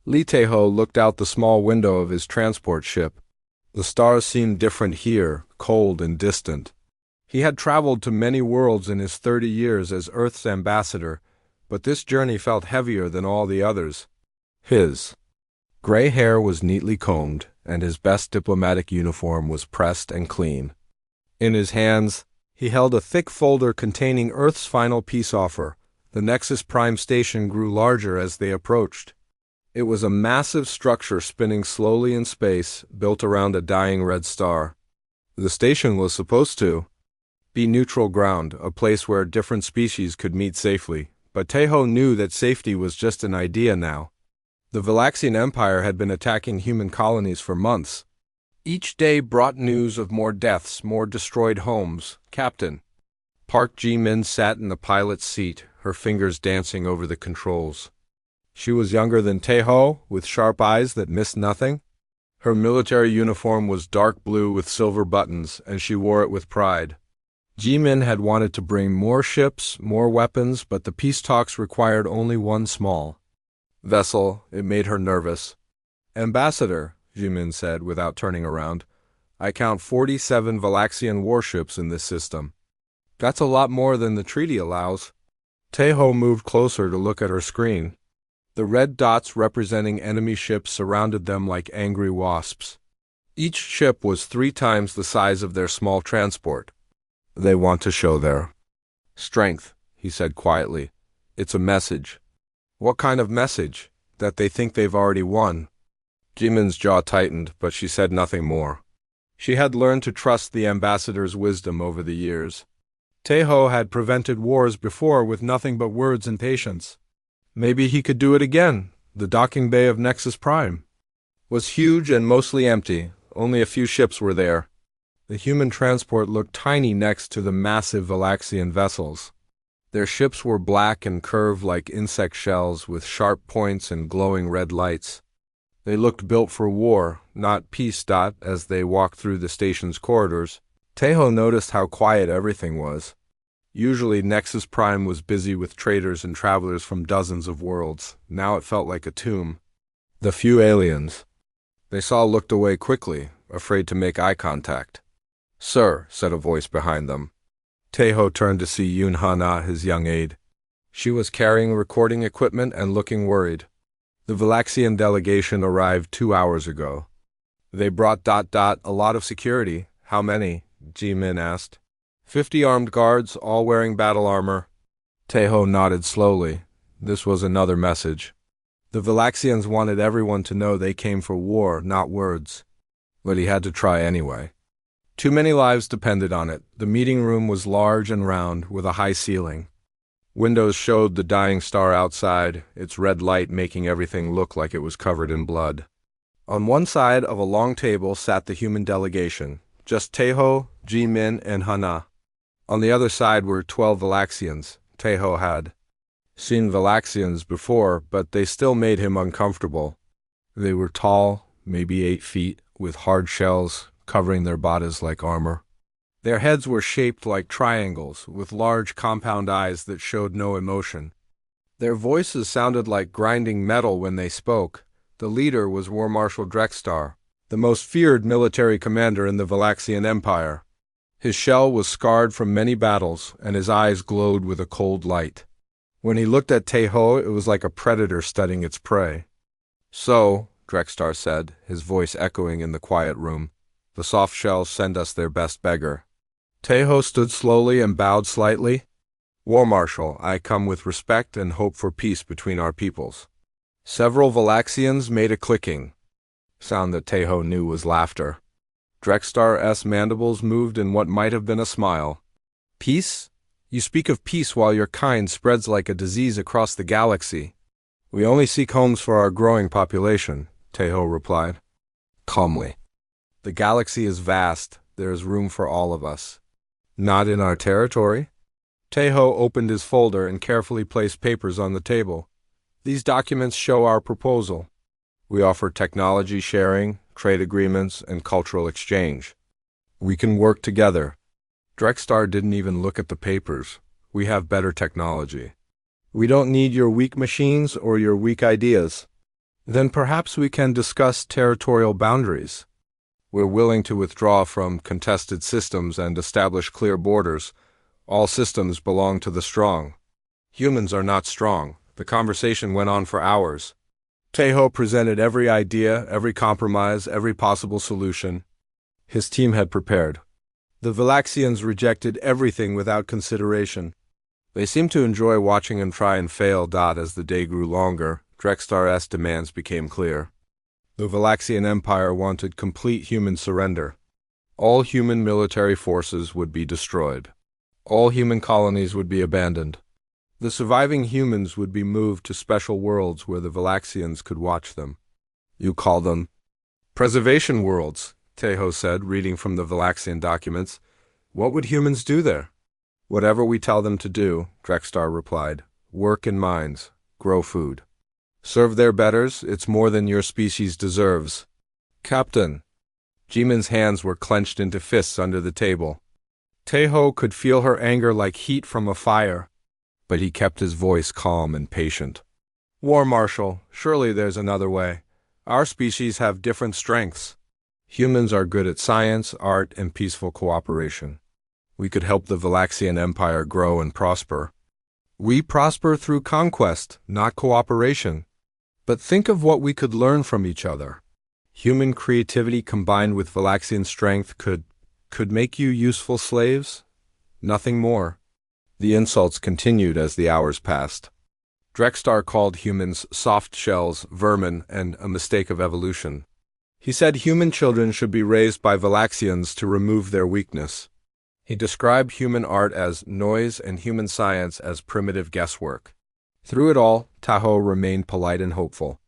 Lee Taeho looked out the small window of his transport ship. The stars seemed different here, cold and distant. He had traveled to many worlds in his 30 years as Earth's ambassador, but this journey felt heavier than all the others. His gray hair was neatly combed, and his best diplomatic uniform was pressed and clean. In his hands, he held a thick folder containing Earth's final peace offer. The Nexus Prime station grew larger as they approached. It was a massive structure spinning slowly in space, built around a dying red star. The station was supposed to be neutral ground, a place where different species could meet safely, but Taeho knew that safety was just an idea now. The Valaxian Empire had been attacking human colonies for months. Each day brought news of more deaths, more destroyed homes. Captain Park Ji-min sat in the pilot's seat, her fingers dancing over the controls. She was younger than Taeho, with sharp eyes that missed nothing. Her military uniform was dark blue with silver buttons, and she wore it with pride. Ji-min had wanted to bring more ships, more weapons, but the peace talks required only one small vessel. It made her nervous. "Ambassador," Ji-min said without turning around, "I count 47 Valaxian warships in this system. That's a lot more than the treaty allows." Taeho moved closer to look at her screen. The red dots representing enemy ships surrounded them like angry wasps. Each ship was 3 times the size of their small transport. "They want to show their strength," he said quietly. "It's a message." "What kind of message? That they think they've already won?" Jimin's jaw tightened, but she said nothing more. She had learned to trust the ambassador's wisdom over the years. Taeho had prevented wars before with nothing but words and patience. Maybe he could do it again. The docking bay of Nexus Prime was huge and mostly empty. Only a few ships were there. The human transport looked tiny next to the massive Valaxian vessels. Their ships were black and curved like insect shells with sharp points and glowing red lights. They looked built for war, not peace. As they walked through the station's corridors, Taeho noticed how quiet everything was. Usually Nexus Prime was busy with traders and travelers from dozens of worlds. Now it felt like a tomb. The few aliens they saw looked away quickly, afraid to make eye contact. "Sir," said a voice behind them. Taeho turned to see Yoon Hana, his young aide. She was carrying recording equipment and looking worried. The Valaxian delegation arrived 2 hours ago. They brought ... a lot of security. "How many?" Ji-min asked. 50 armed guards, all wearing battle armor." Taeho nodded slowly. This was another message. The Valaxians wanted everyone to know they came for war, not words. But he had to try anyway. Too many lives depended on it. The meeting room was large and round, with a high ceiling. Windows showed the dying star outside, its red light making everything look like it was covered in blood. On one side of a long table sat the human delegation, just Taeho, Ji-min, and Hana. On the other side were 12 Valaxians. Taeho had seen Valaxians before, but they still made him uncomfortable. They were tall, maybe 8 feet, with hard shells covering their bodies like armor. Their heads were shaped like triangles, with large compound eyes that showed no emotion. Their voices sounded like grinding metal when they spoke. The leader was War Marshal Drexstar, the most feared military commander in the Valaxian Empire. His shell was scarred from many battles, and his eyes glowed with a cold light. When he looked at Taeho, it was like a predator studying its prey. "So," Drexstar said, his voice echoing in the quiet room, "the soft shells send us their best beggar." Taeho stood slowly and bowed slightly. "War Marshal, I come with respect and hope for peace between our peoples." Several Valaxians made a clicking sound that Taeho knew was laughter. Drexstar's mandibles moved in what might have been a smile. "Peace? You speak of peace while your kind spreads like a disease across the galaxy." "We only seek homes for our growing population," Taeho replied calmly. "The galaxy is vast. There is room for all of us." "Not in our territory?" Taeho opened his folder and carefully placed papers on the table. "These documents show our proposal. We offer technology sharing, trade agreements, and cultural exchange. We can work together." Drexstar didn't even look at the papers. "We have better technology. We don't need your weak machines or your weak ideas." Then perhaps we can discuss territorial boundaries. We're willing to withdraw from contested systems and establish clear borders. All systems belong to the strong. Humans are not strong. The conversation went on for hours. Tejo presented every idea, every compromise, every possible solution his team had prepared. The Valaxians rejected everything without consideration. They seemed to enjoy watching him try and fail. As the day grew longer, Drextar's demands became clear. The Valaxian Empire wanted complete human surrender. All human military forces would be destroyed. All human colonies would be abandoned. The surviving humans would be moved to special worlds where the Valaxians could watch them. You call them preservation worlds, Tejo said, reading from the Valaxian documents. What would humans do there? Whatever we tell them to do, Drextar replied. Work in mines, grow food. Serve their betters, it's more than your species deserves. Captain. Jimin's hands were clenched into fists under the table. Tejo could feel her anger like heat from a fire, but he kept his voice calm and patient. War Marshal, surely there's another way. Our species have different strengths. Humans are good at science, art, and peaceful cooperation. We could help the Valaxian Empire grow and prosper. We prosper through conquest, not cooperation. But think of what we could learn from each other. Human creativity combined with Valaxian strength could make you useful slaves? Nothing more. The insults continued as the hours passed. Drextar called humans soft shells, vermin, and a mistake of evolution. He said human children should be raised by Valaxians to remove their weakness. He described human art as noise and human science as primitive guesswork. Through it all, Tahoe remained polite and hopeful.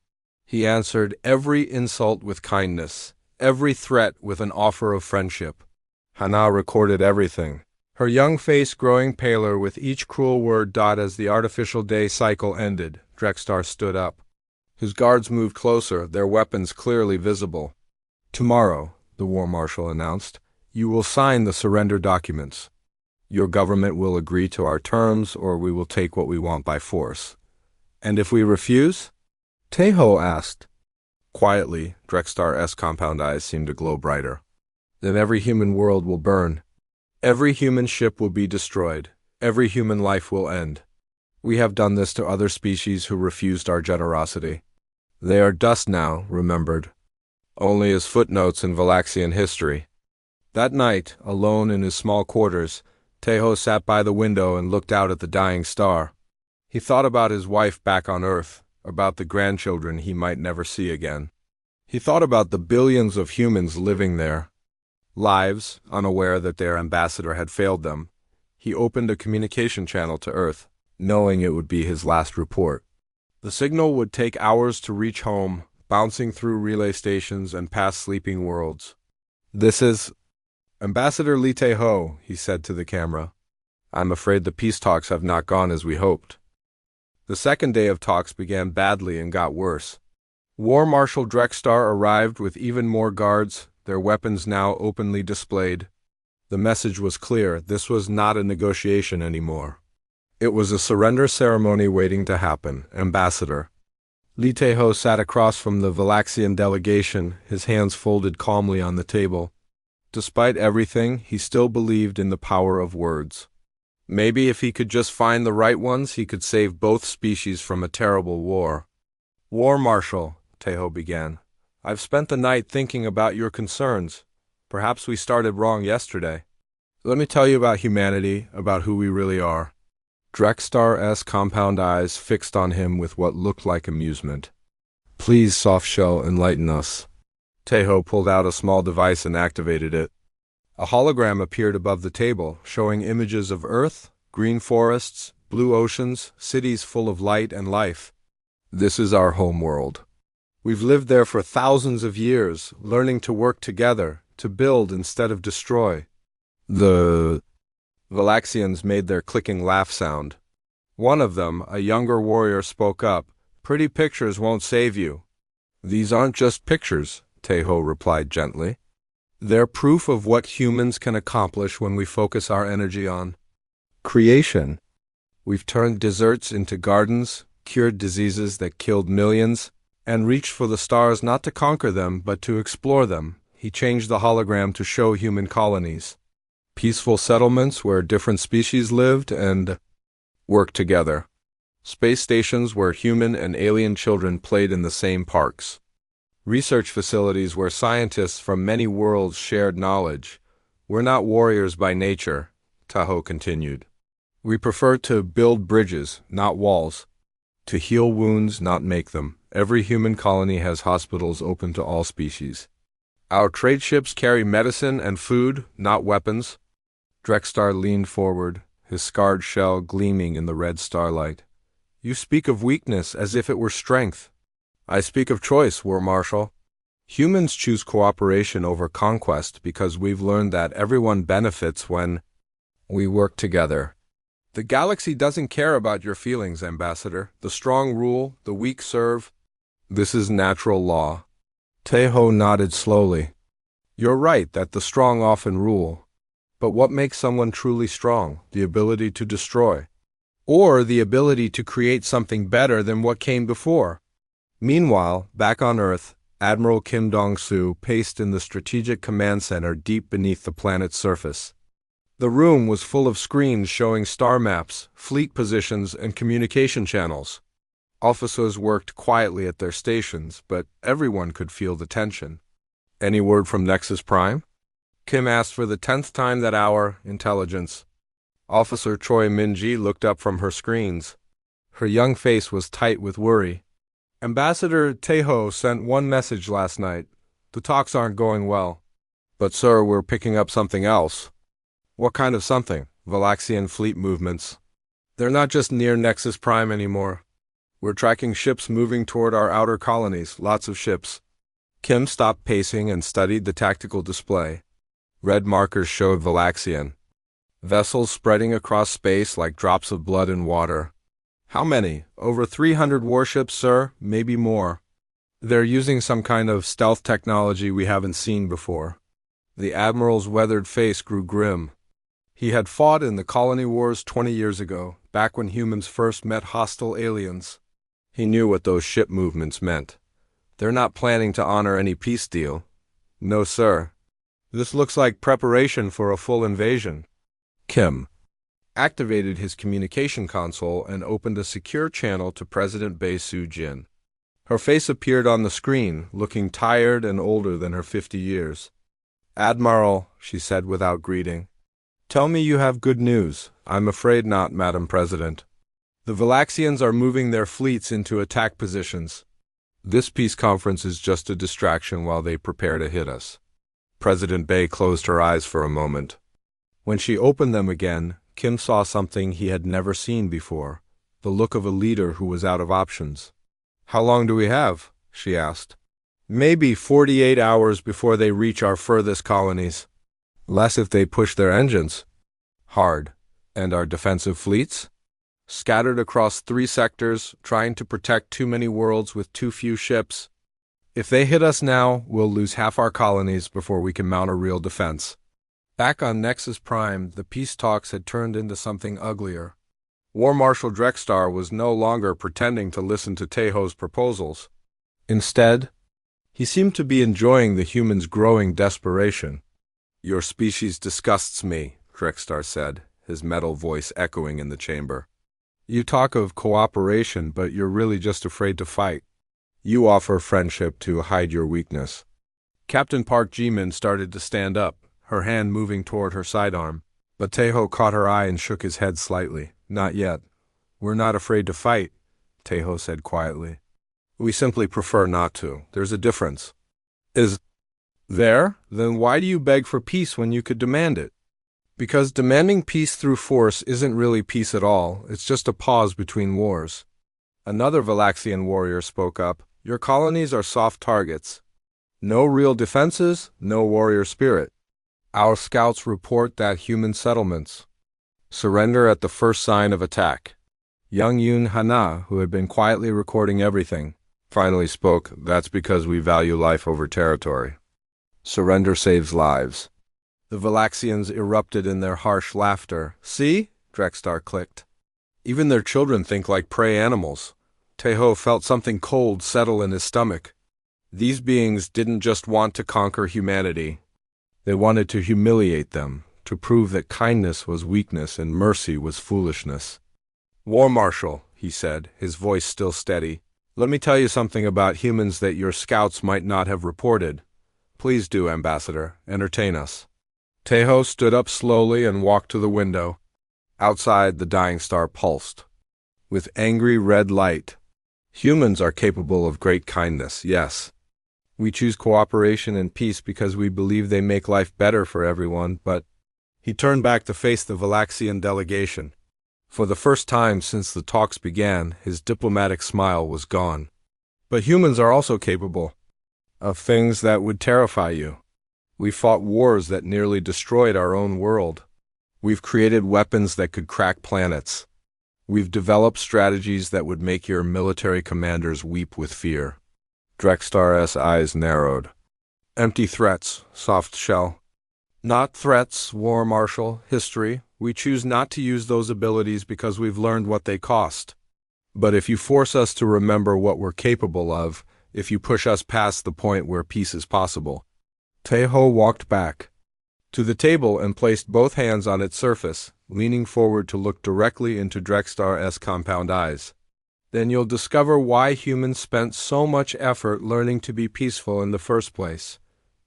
He answered every insult with kindness, every threat with an offer of friendship. Hana recorded everything, her young face growing paler with each cruel word. As the artificial day cycle ended, Drextar stood up. His guards moved closer, their weapons clearly visible. Tomorrow, the War Marshal announced, you will sign the surrender documents. Your government will agree to our terms, or we will take what we want by force. And if we refuse? Tejo asked. Quietly, Drextar's compound eyes seemed to glow brighter. Then every human world will burn. Every human ship will be destroyed. Every human life will end. We have done this to other species who refused our generosity. They are dust now, remembered. Only as footnotes in Valaxian history. That night, alone in his small quarters, Tejo sat by the window and looked out at the dying star. He thought about his wife back on Earth, about the grandchildren he might never see again. He thought about the billions of humans living there. Lives, unaware that their ambassador had failed them. He opened a communication channel to Earth, knowing it would be his last report. The signal would take hours to reach home, bouncing through relay stations and past sleeping worlds. This is Ambassador Lee Tae-ho, he said to the camera. I'm afraid the peace talks have not gone as we hoped. The second day of talks began badly and got worse. War Marshal Drextar arrived with even more guards, their weapons now openly displayed. The message was clear, this was not a negotiation anymore. It was a surrender ceremony waiting to happen, Ambassador. Lee Tae-ho sat across from the Valaxian delegation, his hands folded calmly on the table. Despite everything, he still believed in the power of words. Maybe if he could just find the right ones, he could save both species from a terrible war. War Marshal, Tae-ho began. I've spent the night thinking about your concerns. Perhaps we started wrong yesterday. Let me tell you about humanity, about who we really are. Drextar's compound eyes fixed on him with what looked like amusement. Please, Softshell, enlighten us. Tae-ho pulled out a small device and activated it. A hologram appeared above the table, showing images of Earth, green forests, blue oceans, cities full of light and life. This is our home world. We've lived there for thousands of years, learning to work together, to build instead of destroy. The Valaxians made their clicking laugh sound. One of them, a younger warrior, spoke up. Pretty pictures won't save you. These aren't just pictures, Tae-ho replied gently. They're proof of what humans can accomplish when we focus our energy on creation. We've turned deserts into gardens, cured diseases that killed millions, and reached for the stars not to conquer them but to explore them. He changed the hologram to show human colonies. Peaceful settlements where different species lived and worked together. Space stations where human and alien children played in the same parks. Research facilities where scientists from many worlds shared knowledge. We're not warriors by nature, Tahoe continued. We prefer to build bridges, not walls. To heal wounds, not make them. Every human colony has hospitals open to all species. Our trade ships carry medicine and food, not weapons. Drextar leaned forward, his scarred shell gleaming in the red starlight. You speak of weakness as if it were strength. I speak of choice, War Marshal. Humans choose cooperation over conquest because we've learned that everyone benefits when we work together. The galaxy doesn't care about your feelings, Ambassador. The strong rule, the weak serve. This is natural law. Tahoe nodded slowly. You're right that the strong often rule. But what makes someone truly strong? The ability to destroy. Or the ability to create something better than what came before. Meanwhile, back on Earth, Admiral Kim Dong-soo paced in the Strategic Command Center deep beneath the planet's surface. The room was full of screens showing star maps, fleet positions, and communication channels. Officers worked quietly at their stations, but everyone could feel the tension. Any word from Nexus Prime? Kim asked for the 10th time that hour. Intelligence. Officer Choi Min-ji looked up from her screens. Her young face was tight with worry. Ambassador Tahoe sent one message last night. The talks aren't going well. But sir, we're picking up something else. What kind of something? Valaxian fleet movements. They're not just near Nexus Prime anymore. We're tracking ships moving toward our outer colonies, lots of ships. Kim stopped pacing and studied the tactical display. Red markers showed Valaxian. Vessels spreading across space like drops of blood in water. How many? Over 300 warships, sir, maybe more. They're using some kind of stealth technology we haven't seen before. The Admiral's weathered face grew grim. He had fought in the colony wars 20 years ago, back when humans first met hostile aliens. He knew what those ship movements meant. They're not planning to honor any peace deal. No, sir. This looks like preparation for a full invasion. Kim activated his communication console and opened a secure channel to President Bae Soo-jin. Her face appeared on the screen, looking tired and older than her 50 years. Admiral, she said without greeting. Tell me you have good news. I'm afraid not, Madam President. The Valaxians are moving their fleets into attack positions. This peace conference is just a distraction while they prepare to hit us. President Bae closed her eyes for a moment. When she opened them again, Kim saw something he had never seen before, the look of a leader who was out of options. How long do we have? She asked. Maybe 48 hours before they reach our furthest colonies. Less if they push their engines. Hard. And our defensive fleets? Scattered across 3 sectors, trying to protect too many worlds with too few ships. If they hit us now, we'll lose half our colonies before we can mount a real defense. Back on Nexus Prime, the peace talks had turned into something uglier. War Marshal Drextar was no longer pretending to listen to Tahoe's proposals. Instead, he seemed to be enjoying the humans' growing desperation. Your species disgusts me, Drextar said, his metal voice echoing in the chamber. You talk of cooperation, but you're really just afraid to fight. You offer friendship to hide your weakness. Captain Park Ji-min started to stand up, her hand moving toward her sidearm. But Tahoe caught her eye and shook his head slightly. Not yet. We're not afraid to fight, Tahoe said quietly. We simply prefer not to. There's a difference. Is there? Then why do you beg for peace when you could demand it? Because demanding peace through force isn't really peace at all. It's just a pause between wars. Another Valaxian warrior spoke up. Your colonies are soft targets. No real defenses, no warrior spirit. Our scouts report that human settlements surrender at the first sign of attack. Young Yoon Hana, who had been quietly recording everything, finally spoke. That's because we value life over territory. Surrender saves lives. The Valaxians erupted in their harsh laughter. See? Drextar clicked. Even their children think like prey animals. Teho felt something cold settle in his stomach. These beings didn't just want to conquer humanity. They wanted to humiliate them, to prove that kindness was weakness and mercy was foolishness. "War Marshal," he said, his voice still steady, "let me tell you something about humans that your scouts might not have reported. Please do, Ambassador. Entertain us." Teho stood up slowly and walked to the window. Outside, the dying star pulsed. With angry red light. Humans are capable of great kindness, yes. We choose cooperation and peace because we believe they make life better for everyone, but... He turned back to face the Valaxian delegation. For the first time since the talks began, his diplomatic smile was gone. But humans are also capable of things that would terrify you. We fought wars that nearly destroyed our own world. We've created weapons that could crack planets. We've developed strategies that would make your military commanders weep with fear. Drextar's eyes narrowed. Empty threats, soft shell. Not threats, War Marshal, history. We choose not to use those abilities because we've learned what they cost. But if you force us to remember what we're capable of, if you push us past the point where peace is possible. Teho walked back to the table and placed both hands on its surface, leaning forward to look directly into Drextar's compound eyes. Then you'll discover why humans spent so much effort learning to be peaceful in the first place.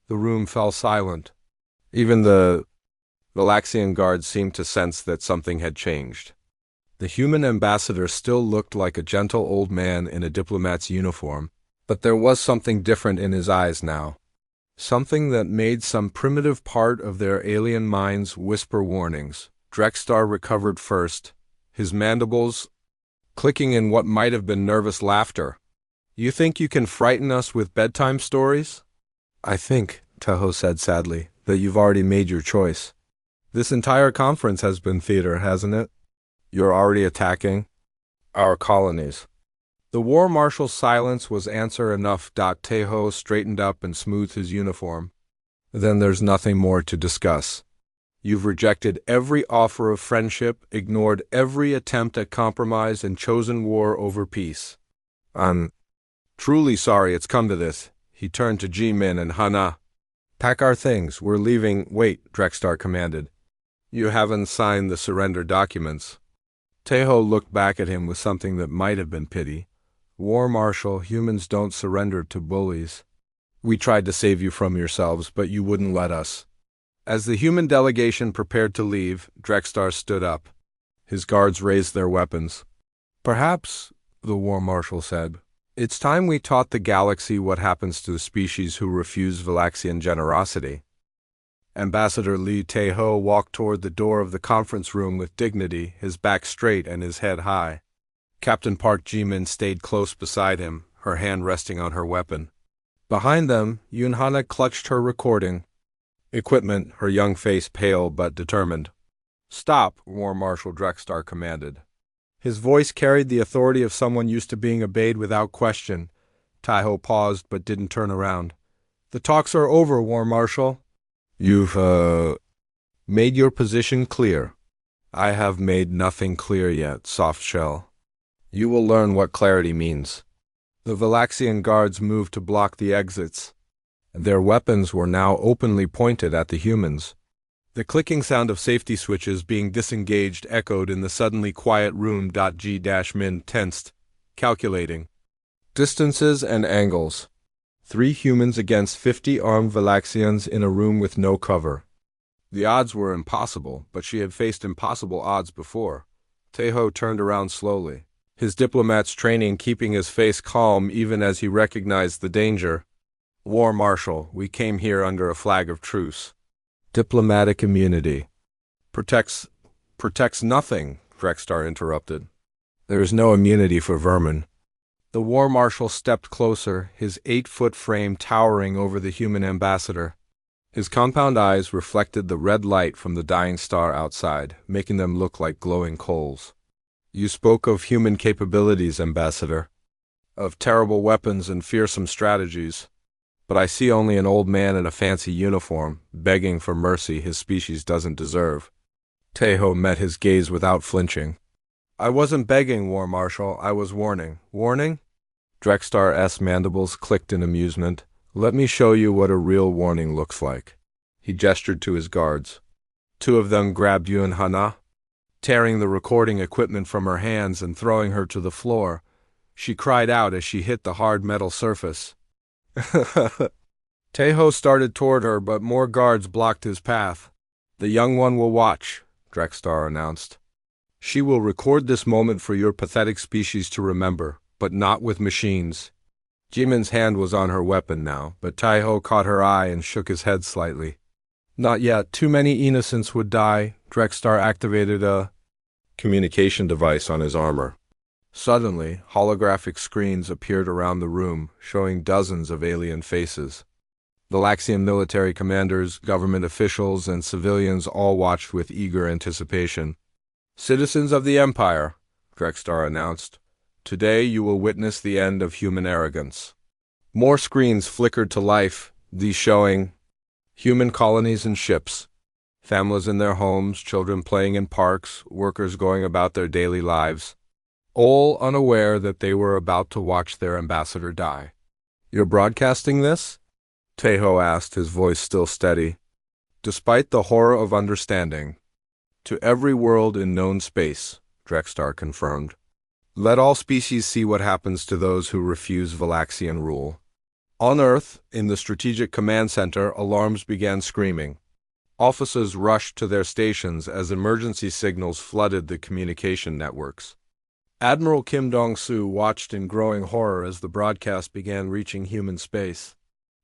The room fell silent. Even the Valaxian guards seemed to sense that something had changed. The human ambassador still looked like a gentle old man in a diplomat's uniform, but there was something different in his eyes now. Something that made some primitive part of their alien minds whisper warnings. Drextar recovered first, his mandibles clicking in what might have been nervous laughter. "You think you can frighten us with bedtime stories?" "I think," Teho said sadly, "that you've already made your choice. This entire conference has been theater, hasn't it? You're already attacking our colonies." The War Marshal's silence was answer enough. Teho straightened up and smoothed his uniform. "Then there's nothing more to discuss. You've rejected every offer of friendship, ignored every attempt at compromise, and chosen war over peace. I'm truly sorry it's come to this." He turned to Ji-Min and Hana. "Pack our things. We're leaving." "Wait," Drextar commanded. "You haven't signed the surrender documents." Teho looked back at him with something that might have been pity. "War Marshal, humans don't surrender to bullies. We tried to save you from yourselves, but you wouldn't let us." As the human delegation prepared to leave, Drextar stood up. His guards raised their weapons. "Perhaps," the War Marshal said, "it's time we taught the galaxy what happens to the species who refuse Valaxian generosity." Ambassador Li Teho walked toward the door of the conference room with dignity, his back straight and his head high. Captain Park Ji-Min stayed close beside him, her hand resting on her weapon. Behind them, Yunhana clutched her recording equipment, her young face pale but determined. "Stop," War Marshal Drextar commanded. His voice carried the authority of someone used to being obeyed without question. Teho paused but didn't turn around. "The talks are over, War Marshal. You've, made your position clear." "I have made nothing clear yet, soft shell. You will learn what clarity means." The Valaxian guards moved to block the exits. Their weapons were now openly pointed at the humans. The clicking sound of safety switches being disengaged echoed in the suddenly quiet room. G-Min tensed, calculating distances and angles. 3 humans against 50 armed Valaxians in a room with no cover. The odds were impossible, but she had faced impossible odds before. Teho turned around slowly, his diplomat's training keeping his face calm even as he recognized the danger. "War Marshal, we came here under a flag of truce." "Diplomatic immunity protects nothing," Drextar interrupted. "There is no immunity for vermin." The War Marshal stepped closer, his 8-foot frame towering over the human ambassador. His compound eyes reflected the red light from the dying star outside, making them look like glowing coals. "You spoke of human capabilities, Ambassador, of terrible weapons and fearsome strategies. But I see only an old man in a fancy uniform, begging for mercy his species doesn't deserve." Teho met his gaze without flinching. I wasn't begging, War Marshal, I was warning. Warning? Drextar's mandibles clicked in amusement. Let me show you what a real warning looks like. He gestured to his guards. Two of them grabbed Yun Hana, tearing the recording equipment from her hands and throwing her to the floor. She cried out as she hit the hard metal surface. Teho started toward her, but more guards blocked his path. The young one will watch, Drextar announced. She will record this moment for your pathetic species to remember, but not with machines. Jimin's hand was on her weapon now, but Taiho caught her eye and shook his head slightly. Not yet. Too many innocents would die. Drextar activated a communication device on his armor. Suddenly, holographic screens appeared around the room, showing dozens of alien faces. Galaxian military commanders, government officials, and civilians all watched with eager anticipation. Citizens of the Empire, Drextar announced, today you will witness the end of human arrogance. More screens flickered to life, these showing human colonies and ships, families in their homes, children playing in parks, workers going about their daily lives, all unaware that they were about to watch their ambassador die. You're broadcasting this? Teho asked, his voice still steady. Despite the horror of understanding, to every world in known space, Drextar confirmed. Let all species see what happens to those who refuse Valaxian rule. On Earth, in the Strategic Command Center, alarms began screaming. Officers rushed to their stations as emergency signals flooded the communication networks. Admiral Kim Dong-soo watched in growing horror as the broadcast began reaching human space.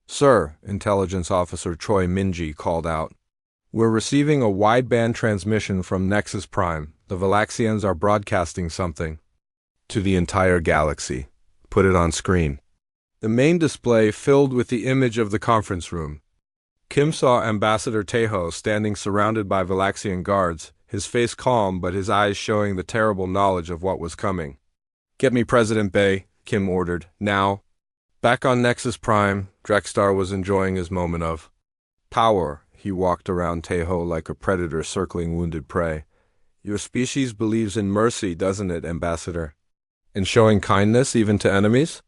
Sir, Intelligence Officer Choi Minji called out. We're receiving a wideband transmission from Nexus Prime. The Valaxians are broadcasting something. To the entire galaxy. Put it on screen. The main display filled with the image of the conference room. Kim saw Ambassador Teho standing surrounded by Valaxian guards, his face calm but his eyes showing the terrible knowledge of what was coming. Get me President Bay, Kim ordered, now. Back on Nexus Prime, Drextar was enjoying his moment of power. He walked around Teho like a predator circling wounded prey. Your species believes in mercy, doesn't it, Ambassador? In showing kindness even to enemies?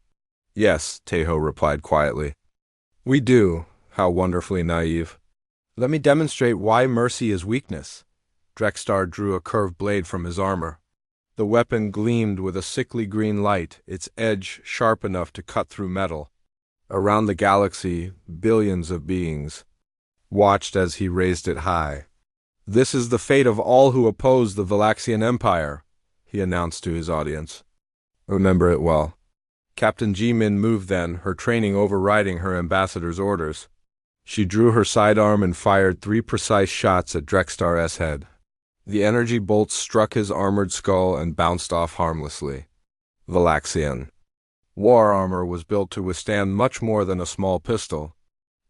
Yes, Teho replied quietly. We do. How wonderfully naive. Let me demonstrate why mercy is weakness. Drextar drew a curved blade from his armor. The weapon gleamed with a sickly green light, its edge sharp enough to cut through metal. Around the galaxy, billions of beings watched as he raised it high. This is the fate of all who oppose the Valaxian Empire, he announced to his audience. Remember it well. Captain Jimin moved then, her training overriding her ambassador's orders. She drew her sidearm and fired 3 precise shots at Drextar's head. The energy bolts struck his armored skull and bounced off harmlessly. Valaxian war armor was built to withstand much more than a small pistol.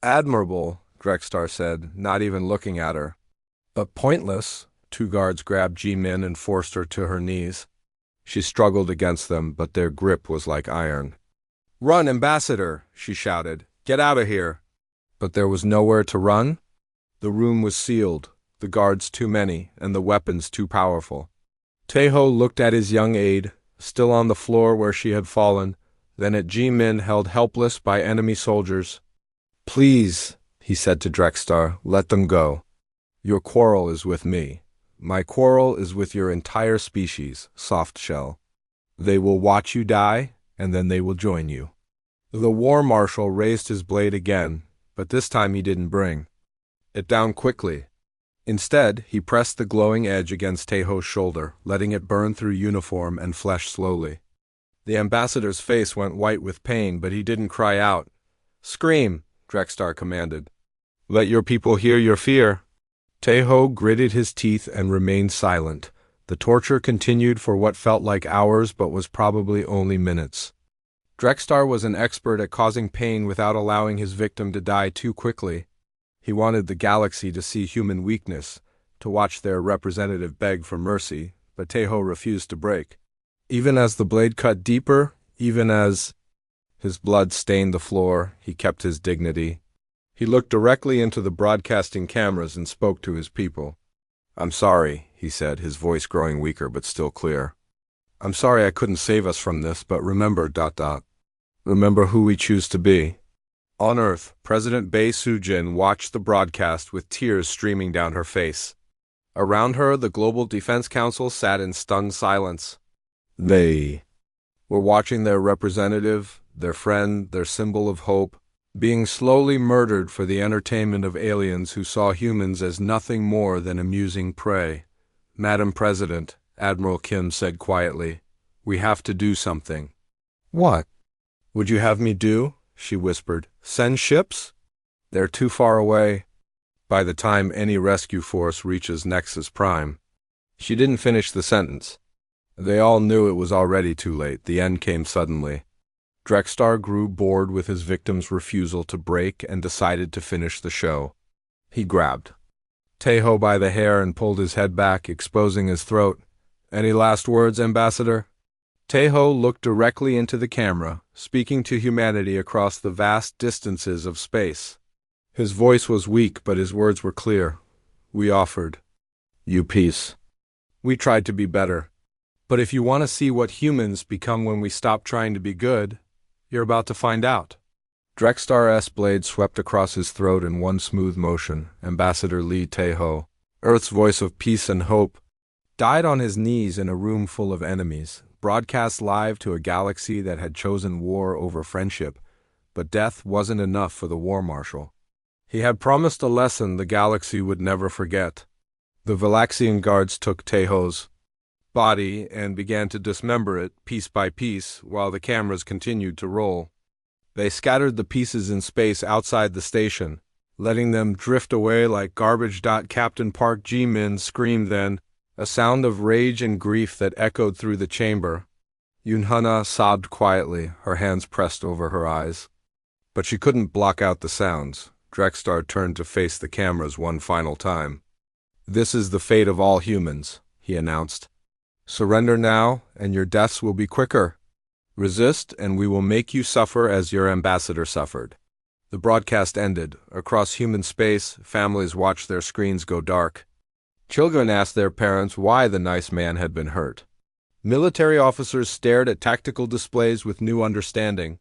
Admirable, Drextar said, not even looking at her. But pointless. 2 guards grabbed Jimin and forced her to her knees. She struggled against them, but their grip was like iron. Run, Ambassador, she shouted. Get out of here. But there was nowhere to run. The room was sealed, the guards too many, and the weapons too powerful. Teho looked at his young aide, still on the floor where she had fallen, then at Jimin held helpless by enemy soldiers. Please, he said to Drextar, let them go. Your quarrel is with me. My quarrel is with your entire species, Softshell. They will watch you die, and then they will join you. The war marshal raised his blade again, but this time he didn't bring it down quickly. Instead, he pressed the glowing edge against Teho's shoulder, letting it burn through uniform and flesh slowly. The ambassador's face went white with pain, but he didn't cry out. Scream, Drextar commanded. Let your people hear your fear. Teho gritted his teeth and remained silent. The torture continued for what felt like hours but was probably only minutes. Drextar was an expert at causing pain without allowing his victim to die too quickly. He wanted the galaxy to see human weakness, to watch their representative beg for mercy, but Teho refused to break. Even as the blade cut deeper, even as his blood stained the floor, he kept his dignity. He looked directly into the broadcasting cameras and spoke to his people. I'm sorry, he said, his voice growing weaker but still clear. I'm sorry I couldn't save us from this, but remember, remember who we choose to be. On Earth, President Bae Soo-jin watched the broadcast with tears streaming down her face. Around her, the Global Defense Council sat in stunned silence. They were watching their representative, their friend, their symbol of hope, being slowly murdered for the entertainment of aliens who saw humans as nothing more than amusing prey. Madam President, Admiral Kim said quietly, "We have to do something." "What would you have me do?" she whispered. "Send ships? They're too far away. By the time any rescue force reaches Nexus Prime." She didn't finish the sentence. They all knew it was already too late. The end came suddenly. Drextar grew bored with his victim's refusal to break and decided to finish the show. He grabbed Taeho by the hair and pulled his head back, exposing his throat. "Any last words, Ambassador?" Taeho looked directly into the camera, speaking to humanity across the vast distances of space. His voice was weak, but his words were clear. "We offered you peace. We tried to be better. But if you want to see what humans become when we stop trying to be good, you're about to find out." Drextar's blade swept across his throat in one smooth motion. Ambassador Lee Taeho, Earth's voice of peace and hope, died on his knees in a room full of enemies, broadcast live to a galaxy that had chosen war over friendship. But death wasn't enough for the war marshal. He had promised a lesson the galaxy would never forget. The Valaxian guards took Taeho's body and began to dismember it piece by piece while the cameras continued to roll. They scattered the pieces in space outside the station, letting them drift away like garbage. Captain Park Ji-min screamed then, a sound of rage and grief that echoed through the chamber. Yoon-hana sobbed quietly, her hands pressed over her eyes. But she couldn't block out the sounds. Drextar turned to face the cameras one final time. "This is the fate of all humans," he announced. "Surrender now, and your deaths will be quicker. Resist, and we will make you suffer as your ambassador suffered." The broadcast ended. Across human space, families watched their screens go dark. Children asked their parents why the nice man had been hurt. Military officers stared at tactical displays with new understanding.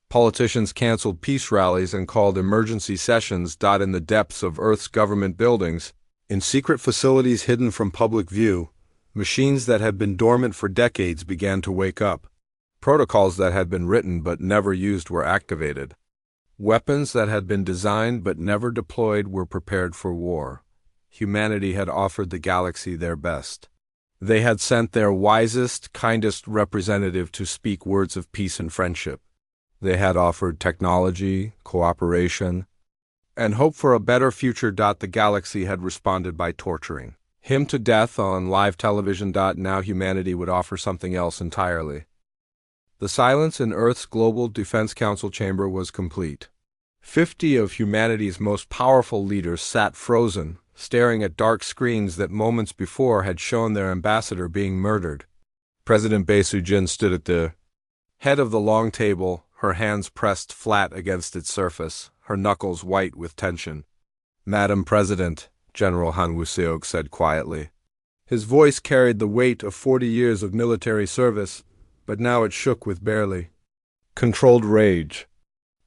Politicians canceled peace rallies and called emergency sessions. In the depths of Earth's government buildings, in secret facilities hidden from public view, machines that had been dormant for decades began to wake up. Protocols that had been written but never used were activated. Weapons that had been designed but never deployed were prepared for war. Humanity had offered the galaxy their best. They had sent their wisest, kindest representative to speak words of peace and friendship. They had offered technology, cooperation, and hope for a better future. The galaxy had responded by torturing him to death on live television. Now humanity would offer something else entirely. The silence in Earth's Global Defense Council chamber was complete. 50 of humanity's most powerful leaders sat frozen, staring at dark screens that moments before had shown their ambassador being murdered. President Bae Soo-jin stood at the head of the long table, her hands pressed flat against its surface, her knuckles white with tension. "Madam President," General Han Woo-seok said quietly. His voice carried the weight of 40 years of military service, but now it shook with barely controlled rage.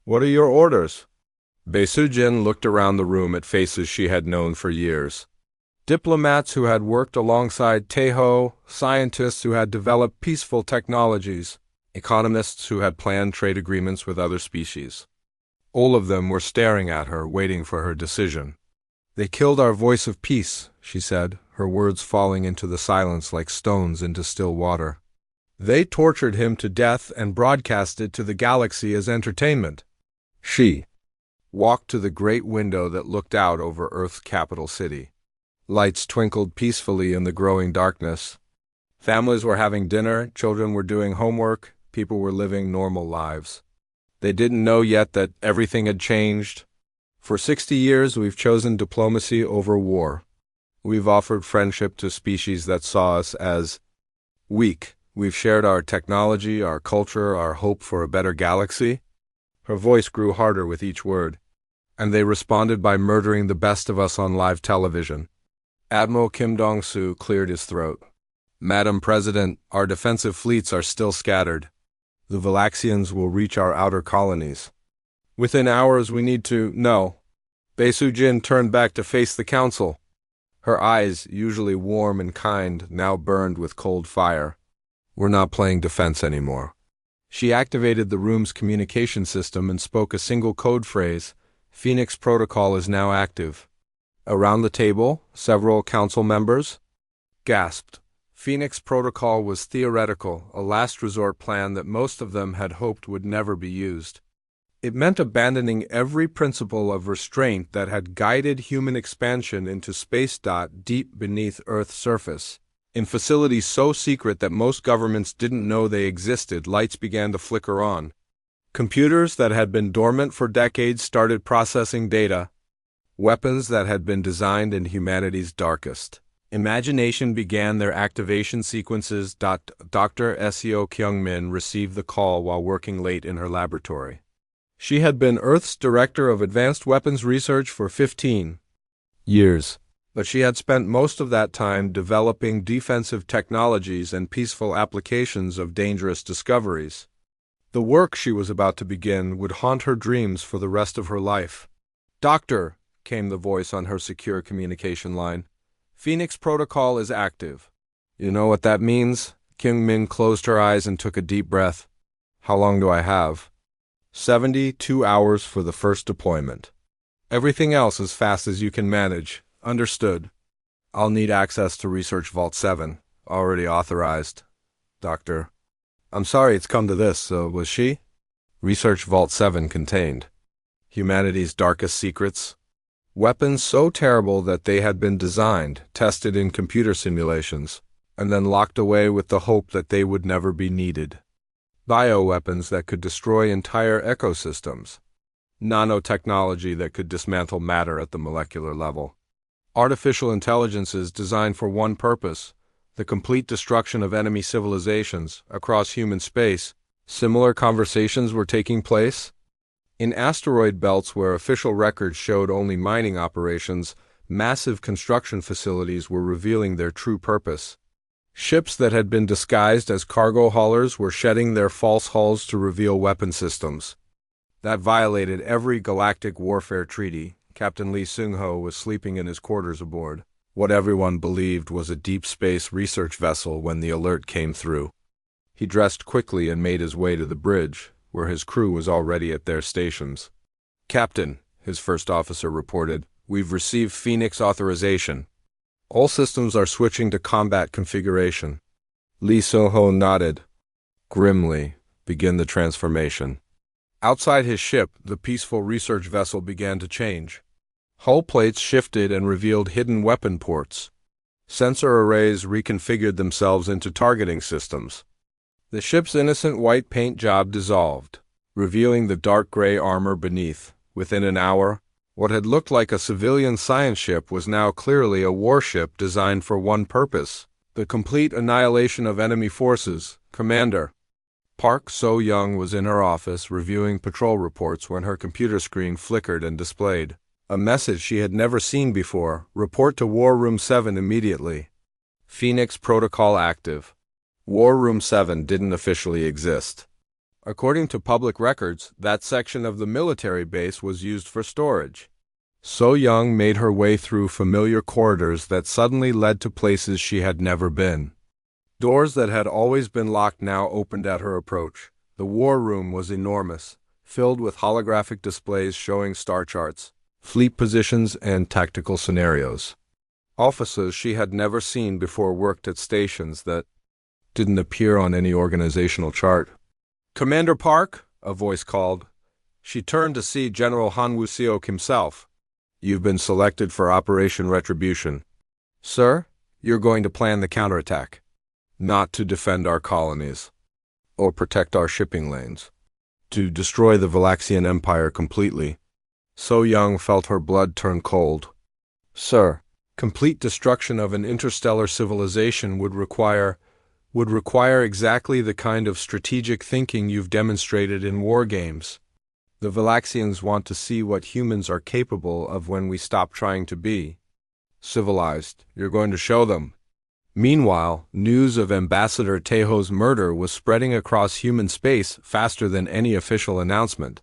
"What are your orders?" Bae Soo-jin looked around the room at faces she had known for years. Diplomats who had worked alongside Taeho, scientists who had developed peaceful technologies, economists who had planned trade agreements with other species. All of them were staring at her, waiting for her decision. "They killed our voice of peace," she said, her words falling into the silence like stones into still water. "They tortured him to death and broadcast it to the galaxy as entertainment." She walked to the great window that looked out over Earth's capital city. Lights twinkled peacefully in the growing darkness. Families were having dinner, children were doing homework, people were living normal lives. They didn't know yet that everything had changed. For 60 years, we've chosen diplomacy over war. We've offered friendship to species that saw us as weak. We've shared our technology, our culture, our hope for a better galaxy. Her voice grew harder with each word. And they responded by murdering the best of us on live television. Admiral Kim Dong-soo cleared his throat. Madam President, our defensive fleets are still scattered. The Valaxians will reach our outer colonies. Within hours we need to— No. Baisujin turned back to face the council. Her eyes, usually warm and kind, now burned with cold fire. We're not playing defense anymore. She activated the room's communication system and spoke a single code phrase. Phoenix Protocol is now active. Around the table, several council members gasped. Phoenix Protocol was theoretical, a last resort plan that most of them had hoped would never be used. It meant abandoning every principle of restraint that had guided human expansion into space. Deep beneath Earth's surface. In facilities so secret that most governments didn't know they existed, lights began to flicker on. Computers that had been dormant for decades started processing data. Weapons that had been designed in humanity's darkest imagination began their activation sequences. Dr. Seo Kyung-min received the call while working late in her laboratory. She had been Earth's Director of Advanced Weapons Research for 15 years, but she had spent most of that time developing defensive technologies and peaceful applications of dangerous discoveries. The work she was about to begin would haunt her dreams for the rest of her life. "Doctor," came the voice on her secure communication line, "Phoenix Protocol is active." "You know what that means?" Kyung-min closed her eyes and took a deep breath. "How long do I have?" 72 hours for the first deployment. Everything else as fast as you can manage. Understood. I'll need access to Research Vault 7. Already authorized. Doctor. I'm sorry it's come to this, was she? Research Vault 7 contained humanity's darkest secrets. Weapons so terrible that they had been designed, tested in computer simulations, and then locked away with the hope that they would never be needed. Bioweapons that could destroy entire ecosystems. Nanotechnology that could dismantle matter at the molecular level. Artificial intelligences designed for one purpose: the complete destruction of enemy civilizations across human space. Similar conversations were taking place in asteroid belts where official records showed only mining operations. Massive construction facilities were revealing their true purpose. Ships that had been disguised as cargo haulers were shedding their false hulls to reveal weapon systems that violated every galactic warfare treaty. Captain Lee Seung-ho was sleeping in his quarters aboard what everyone believed was a deep space research vessel when the alert came through. He dressed quickly and made his way to the bridge, where his crew was already at their stations. "Captain," his first officer reported, "we've received Phoenix authorization. All systems are switching to combat configuration." Lee Seung-ho nodded. Grimly, "Begin the transformation." Outside his ship, the peaceful research vessel began to change. Hull plates shifted and revealed hidden weapon ports. Sensor arrays reconfigured themselves into targeting systems. The ship's innocent white paint job dissolved, revealing the dark gray armor beneath. Within an hour, what had looked like a civilian science ship was now clearly a warship designed for one purpose: the complete annihilation of enemy forces. "Commander." Park So-young was in her office reviewing patrol reports when her computer screen flickered and displayed a message she had never seen before: "Report to War Room 7 immediately. Phoenix Protocol active." War Room 7 didn't officially exist. According to public records, that section of the military base was used for storage. So-young made her way through familiar corridors that suddenly led to places she had never been. Doors that had always been locked now opened at her approach. The war room was enormous, filled with holographic displays showing star charts, fleet positions, and tactical scenarios. Officers she had never seen before worked at stations that didn't appear on any organizational chart. "Commander Park," a voice called. She turned to see General Han Woo-seok himself. "You've been selected for Operation Retribution." "Sir, you're going to plan the counterattack. Not to defend our colonies or protect our shipping lanes. To destroy the Valaxian Empire completely." So-young felt her blood turn cold. "Sir, complete destruction of an interstellar civilization would require exactly the kind of strategic thinking you've demonstrated in war games. The Valaxians want to see what humans are capable of when we stop trying to be civilized. You're going to show them." Meanwhile, news of Ambassador Tejo's murder was spreading across human space faster than any official announcement.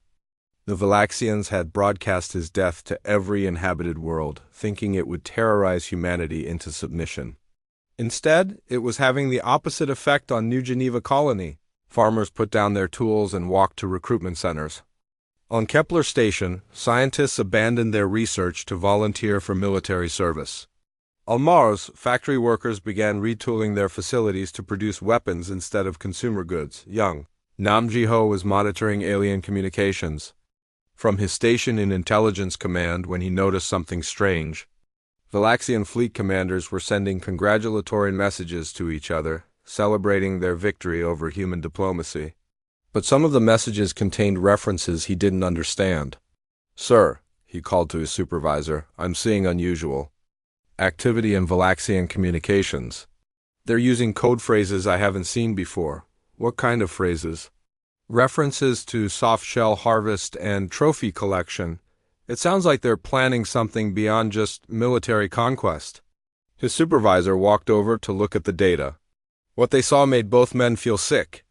The Valaxians had broadcast his death to every inhabited world, thinking it would terrorize humanity into submission. Instead, it was having the opposite effect on New Geneva Colony. Farmers put down their tools and walked to recruitment centers. On Kepler Station, scientists abandoned their research to volunteer for military service. On Mars, factory workers began retooling their facilities to produce weapons instead of consumer goods. Young Nam Ji-ho was monitoring alien communications. From his station in Intelligence Command when he noticed something strange, Valaxian fleet commanders were sending congratulatory messages to each other, celebrating their victory over human diplomacy. But some of the messages contained references he didn't understand. "Sir," he called to his supervisor, "I'm seeing unusual activity in Valaxian communications. They're using code phrases I haven't seen before." "What kind of phrases?" "References to soft shell harvest and trophy collection. It sounds like they're planning something beyond just military conquest." His supervisor walked over to look at the data. What they saw made both men feel sick.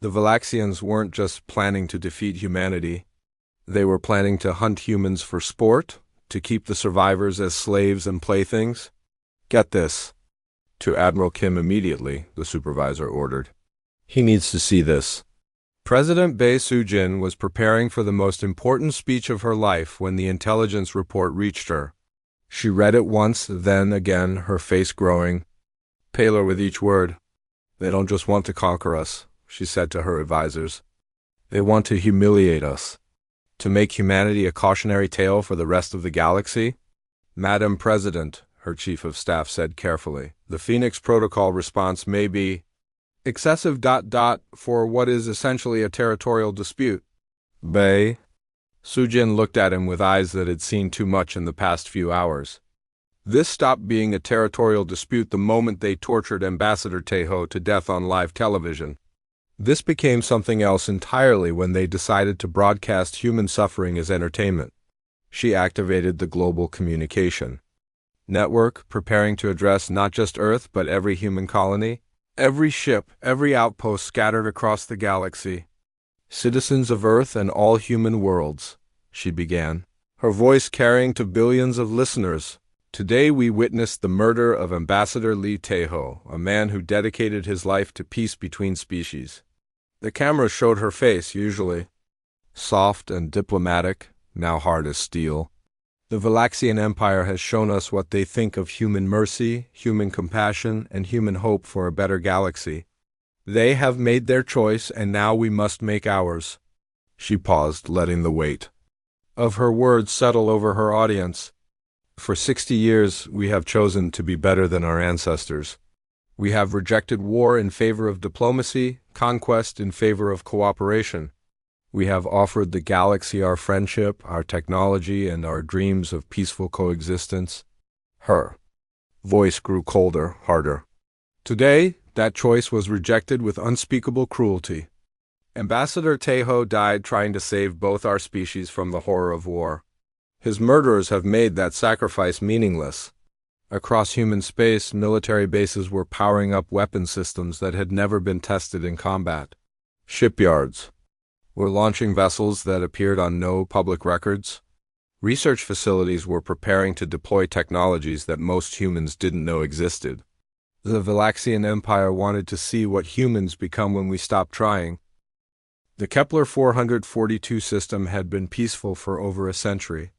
The Valaxians weren't just planning to defeat humanity. They were planning to hunt humans for sport, to keep the survivors as slaves and playthings. "Get this to Admiral Kim immediately," the supervisor ordered. "He needs to see this." President Bae Soo-jin was preparing for the most important speech of her life when the intelligence report reached her. She read it once, then again, her face growing paler with each word. "They don't just want to conquer us," she said to her advisors. "They want to humiliate us. To make humanity a cautionary tale for the rest of the galaxy." "Madam President," her chief of staff said carefully, "the Phoenix Protocol response may be excessive ... for what is essentially a territorial dispute." "Bae?" Soo-jin looked at him with eyes that had seen too much in the past few hours. "This stopped being a territorial dispute the moment they tortured Ambassador Tejo to death on live television. This became something else entirely when they decided to broadcast human suffering as entertainment." She activated the global communication network, preparing to address not just Earth but every human colony, every ship, every outpost scattered across the galaxy. "Citizens of Earth and all human worlds," she began, her voice carrying to billions of listeners. "Today we witnessed the murder of Ambassador Lee Tejo, a man who dedicated his life to peace between species." The camera showed her face, usually soft and diplomatic, now hard as steel. "The Valaxian Empire has shown us what they think of human mercy, human compassion, and human hope for a better galaxy. They have made their choice, and now we must make ours." She paused, letting the weight of her words settle over her audience. "For 60 years, we have chosen to be better than our ancestors. We have rejected war in favor of diplomacy, conquest in favor of cooperation. We have offered the galaxy our friendship, our technology, and our dreams of peaceful coexistence." Her voice grew colder, harder. "Today, that choice was rejected with unspeakable cruelty. Ambassador Tejo died trying to save both our species from the horror of war. His murderers have made that sacrifice meaningless. Across human space, military bases were powering up weapon systems that had never been tested in combat. Shipyards were launching vessels that appeared on no public records. Research facilities were preparing to deploy technologies that most humans didn't know existed. The Valaxian Empire wanted to see what humans become when we stop trying. The Kepler 442 system had been peaceful for over a century.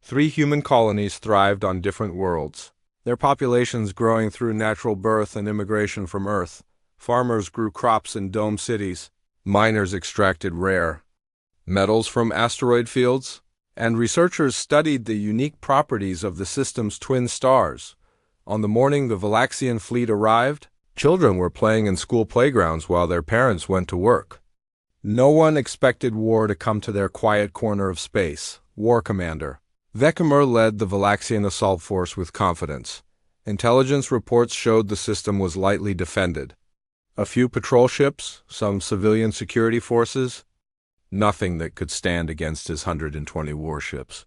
3 human colonies thrived on different worlds, their populations growing through natural birth and immigration from Earth. Farmers grew crops in dome cities. Miners extracted rare metals from asteroid fields. And researchers studied the unique properties of the system's twin stars. On the morning the Valaxian fleet arrived, children were playing in school playgrounds while their parents went to work. No one expected war to come to their quiet corner of space. War Commander Vekimur led the Valaxian assault force with confidence. Intelligence reports showed the system was lightly defended. A few patrol ships, some civilian security forces, nothing that could stand against his 120 warships.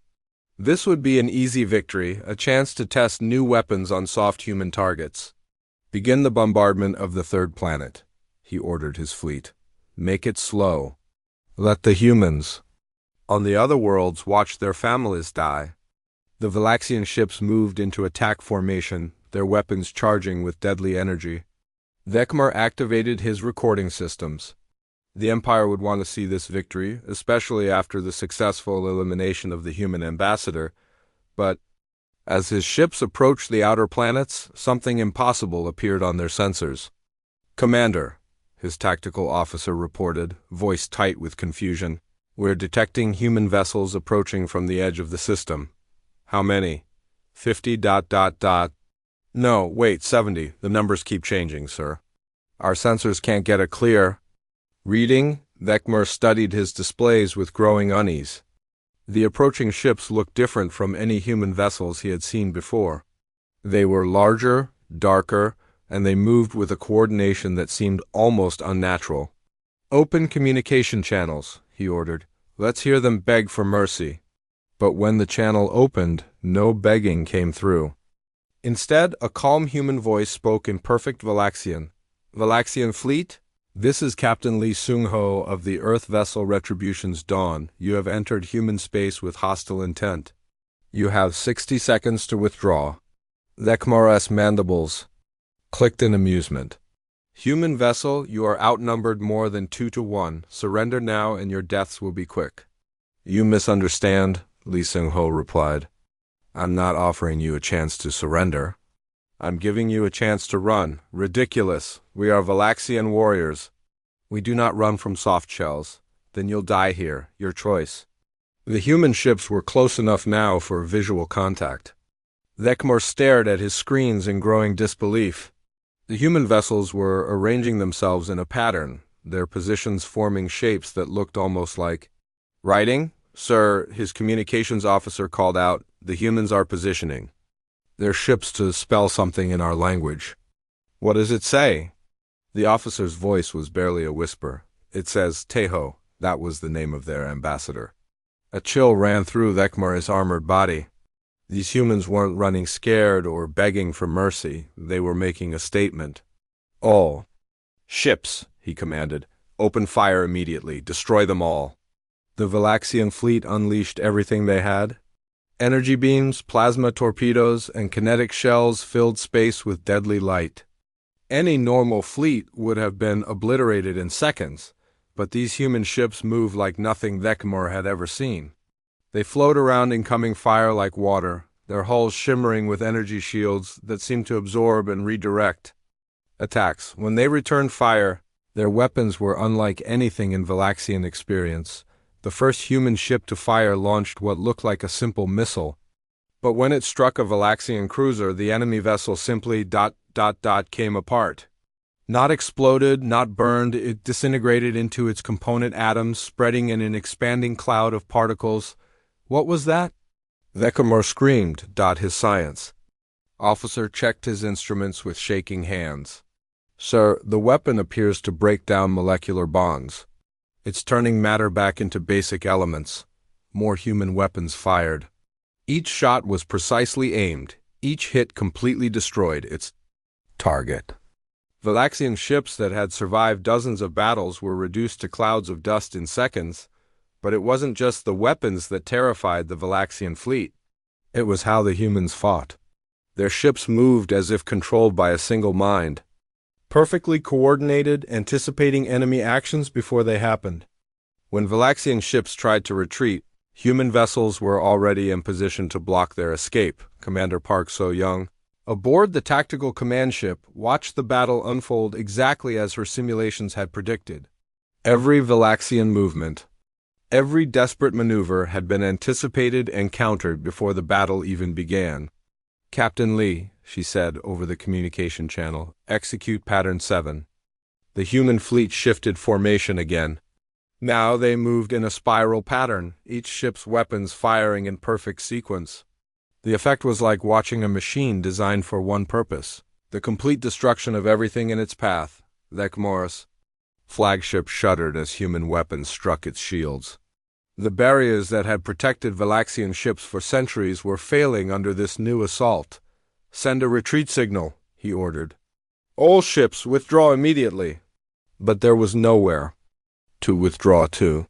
This would be an easy victory, a chance to test new weapons on soft human targets. Begin the bombardment of the third planet, he ordered his fleet. Make it slow. Let the humans on the other worlds watch their families die. The Valaxian ships moved into attack formation, their weapons charging with deadly energy. Vekmar activated his recording systems. The Empire would want to see this victory, especially after the successful elimination of the human ambassador, but as his ships approached the outer planets, something impossible appeared on their sensors. "Commander," his tactical officer reported, voice tight with confusion, "we're detecting human vessels approaching from the edge of the system." "How many?" 50. No, wait, 70. The numbers keep changing, sir. Our sensors can't get a clear reading. Vekmar studied his displays with growing unease. The approaching ships looked different from any human vessels he had seen before. They were larger, darker, and they moved with a coordination that seemed almost unnatural. "Open communication channels," he ordered. "Let's hear them beg for mercy." But when the channel opened, no begging came through. Instead, a calm human voice spoke in perfect Valaxian. "Valaxian fleet? This is Captain Lee Sung-ho of the Earth vessel Retribution's Dawn. You have entered human space with hostile intent. You have 60 seconds to withdraw." Vekmar's mandibles clicked in amusement. "Human vessel, you are outnumbered more than 2 to 1. Surrender now and your deaths will be quick." "You misunderstand," Lee Sung-ho replied. "I'm not offering you a chance to surrender. I'm giving you a chance to run." "Ridiculous. We are Valaxian warriors. We do not run from soft shells." "Then you'll die here. Your choice." The human ships were close enough now for visual contact. Vekmar stared at his screens in growing disbelief. The human vessels were arranging themselves in a pattern, their positions forming shapes that looked almost like writing. "Sir," his communications officer called out, "the humans are positioning their ships to spell something in our language." "What does it say?" The officer's voice was barely a whisper. "It says Teho." That was the name of their ambassador. A chill ran through Vekmar's armored body. These humans weren't running scared or begging for mercy. They were making a statement. "All ships," he commanded. "Open fire immediately. Destroy them all." The Valaxian fleet unleashed everything they had. Energy beams, plasma torpedoes, and kinetic shells filled space with deadly light. Any normal fleet would have been obliterated in seconds, but these human ships moved like nothing Vekmar had ever seen. They flowed around incoming fire like water, their hulls shimmering with energy shields that seemed to absorb and redirect attacks. When they returned fire, their weapons were unlike anything in Valaxian experience. The first human ship to fire launched what looked like a simple missile, but when it struck a Valaxian cruiser, the enemy vessel simply came apart. Not exploded, not burned, it disintegrated into its component atoms, spreading in an expanding cloud of particles. "What was that?" Vekmar screamed. His science officer checked his instruments with shaking hands. "Sir, the weapon appears to break down molecular bonds. It's turning matter back into basic elements." More human weapons fired. Each shot was precisely aimed. Each hit completely destroyed its target. Valaxian ships that had survived dozens of battles were reduced to clouds of dust in seconds, but it wasn't just the weapons that terrified the Valaxian fleet. It was how the humans fought. Their ships moved as if controlled by a single mind, perfectly coordinated, anticipating enemy actions before they happened. When Valaxian ships tried to retreat, human vessels were already in position to block their escape. Commander Park So-young, aboard the tactical command ship, watched the battle unfold exactly as her simulations had predicted. Every Valaxian movement, every desperate maneuver had been anticipated and countered before the battle even began. "Captain Lee," she said over the communication channel, "execute pattern 7. The human fleet shifted formation again. Now they moved in a spiral pattern, each ship's weapons firing in perfect sequence. The effect was like watching a machine designed for one purpose: the complete destruction of everything in its path. Vekmar's flagship shuddered as human weapons struck its shields. The barriers that had protected Valaxian ships for centuries were failing under this new assault. "Send a retreat signal," he ordered. All ships withdraw immediately. But there was nowhere to withdraw to.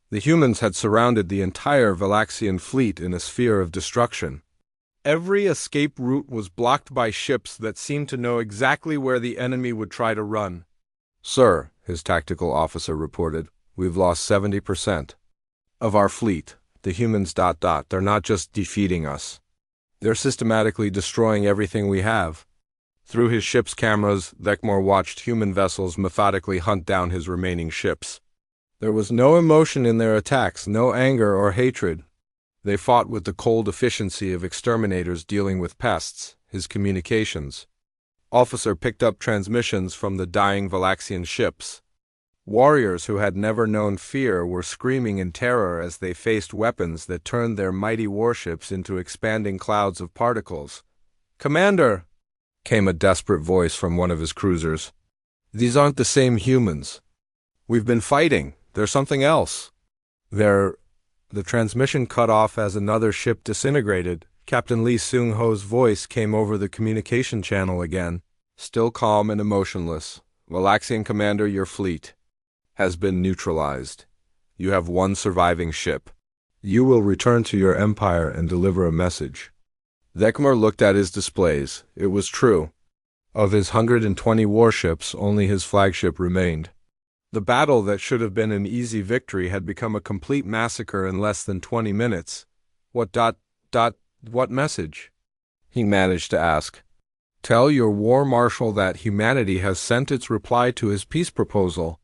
The humans had surrounded the entire Valaxian fleet in a sphere of destruction. Every escape route was blocked by ships that seemed to know exactly where the enemy would try to run. "Sir," his tactical officer reported, "we've lost 70% of our fleet. The humans... They're not just defeating us. They're systematically destroying everything we have." Through his ship's cameras, Vekmor watched human vessels methodically hunt down his remaining ships. There was no emotion in their attacks, no anger or hatred. They fought with the cold efficiency of exterminators dealing with pests. His communications officer picked up transmissions from the dying Valaxian ships. Warriors who had never known fear were screaming in terror as they faced weapons that turned their mighty warships into expanding clouds of particles. "Commander!" came a desperate voice from one of his cruisers. "These aren't the same humans. We've been fighting. They're something else." The transmission cut off as another ship disintegrated. Captain Lee Seung-ho's voice came over the communication channel again, still calm and emotionless. "Valaxian Commander, your fleet has been neutralized. You have one surviving ship. You will return to your empire and deliver a message." Vekmor looked at his displays. It was true. Of his 120 warships, only his flagship remained. The battle that should have been an easy victory had become a complete massacre in less than 20 minutes. What message?" he managed to ask. "Tell your war marshal that humanity has sent its reply to his peace proposal.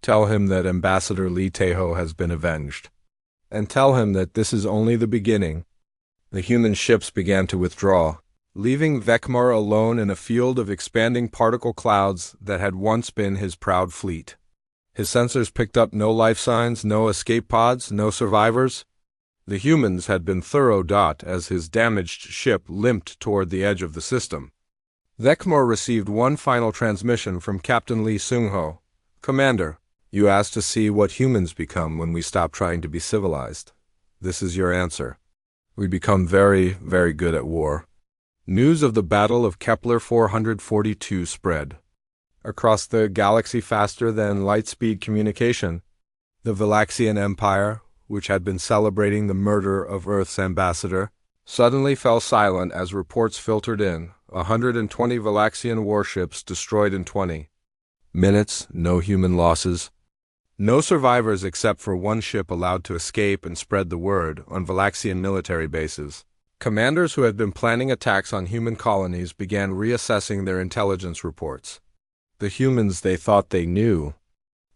Tell him that Ambassador Lee Tae-ho has been avenged. And tell him that this is only the beginning." The human ships began to withdraw, leaving Vekmor alone in a field of expanding particle clouds that had once been his proud fleet. His sensors picked up no life signs, no escape pods, no survivors. The humans had been thorough. As his damaged ship limped toward the edge of the system, Vekmor received one final transmission from Captain Lee Seung-ho. "Commander, you asked to see what humans become when we stop trying to be civilized. This is your answer. We become very, very good at war." News of the Battle of Kepler 442 spread across the galaxy faster than light-speed communication. The Valaxian Empire, which had been celebrating the murder of Earth's ambassador, suddenly fell silent as reports filtered in. 120 Valaxian warships destroyed in 20 minutes, no human losses. No survivors except for one ship allowed to escape and spread the word on Valaxian military bases. Commanders who had been planning attacks on human colonies began reassessing their intelligence reports. The humans they thought they knew,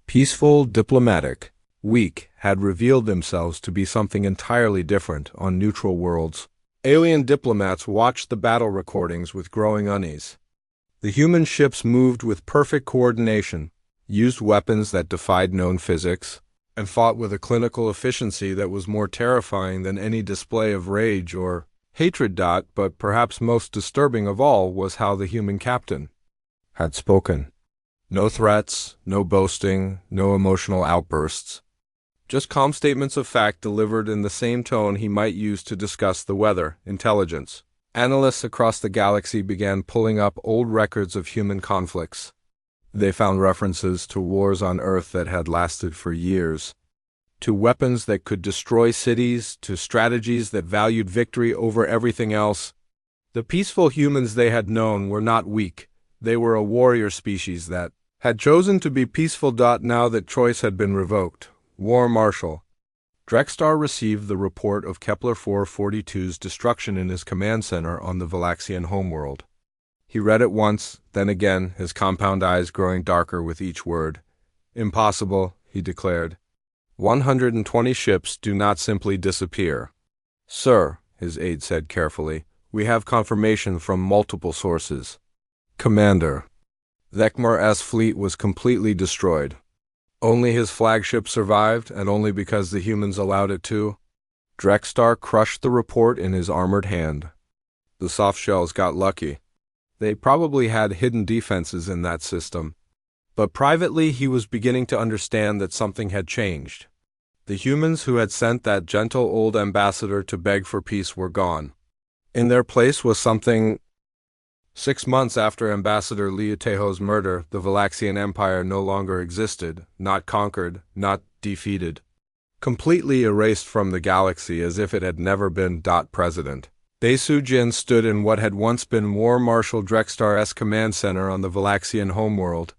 peaceful, diplomatic, weak, had revealed themselves to be something entirely different on neutral worlds. Alien diplomats watched the battle recordings with growing unease. The human ships moved with perfect coordination, used weapons that defied known physics, and fought with a clinical efficiency that was more terrifying than any display of rage or hatred. But perhaps most disturbing of all was how the human captain had spoken. No threats, no boasting, no emotional outbursts. Just calm statements of fact delivered in the same tone he might use to discuss the weather, intelligence. Analysts across the galaxy began pulling up old records of human conflicts. They found references to wars on Earth that had lasted for years, to weapons that could destroy cities, to strategies that valued victory over everything else. The peaceful humans they had known were not weak. They were a warrior species that had chosen to be peaceful. Now that choice had been revoked. War Marshal Drextar received the report of Kepler 442's destruction in his command center on the Valaxian homeworld. He read it once, then again, his compound eyes growing darker with each word. "Impossible," he declared. 120 ships do not simply disappear. "Sir," his aide said carefully, "we have confirmation from multiple sources." "Commander." Vekmor's fleet was completely destroyed. Only his flagship survived, and only because the humans allowed it to. Drextar crushed the report in his armored hand. The soft shells got lucky. They probably had hidden defenses in that system. But privately he was beginning to understand that something had changed. The humans who had sent that gentle old ambassador to beg for peace were gone. In their place was something 6 months after Ambassador Leotejo's murder, the Valaxian Empire no longer existed, not conquered, not defeated. Completely erased from the galaxy as if it had never been. President Bae Jin stood in what had once been War Marshal Drextar's command center on the Valaxian homeworld.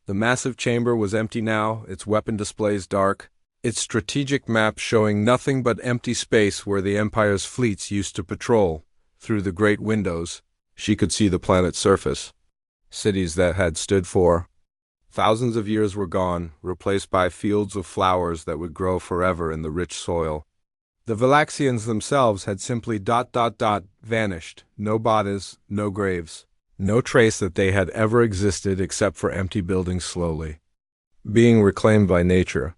The massive chamber was empty now, its weapon displays dark, its strategic map showing nothing but empty space where the Empire's fleets used to patrol. Through the great windows, she could see the planet's surface. Cities that had stood for thousands of years were gone, replaced by fields of flowers that would grow forever in the rich soil. The Valaxians themselves had simply vanished. No bodies, no graves. No trace that they had ever existed except for empty buildings slowly being reclaimed by nature.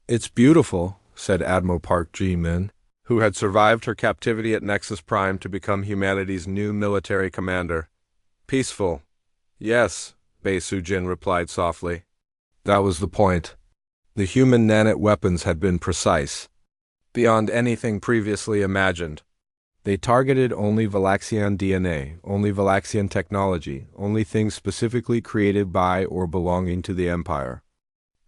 "It's beautiful," said Admiral Park Ji-min, who had survived her captivity at Nexus Prime to become humanity's new military commander. "Peaceful." "Yes," Bae Jin replied softly. That was the point. The human nanite weapons had been precise, beyond anything previously imagined. They targeted only Valaxian DNA, only Valaxian technology, only things specifically created by or belonging to the Empire.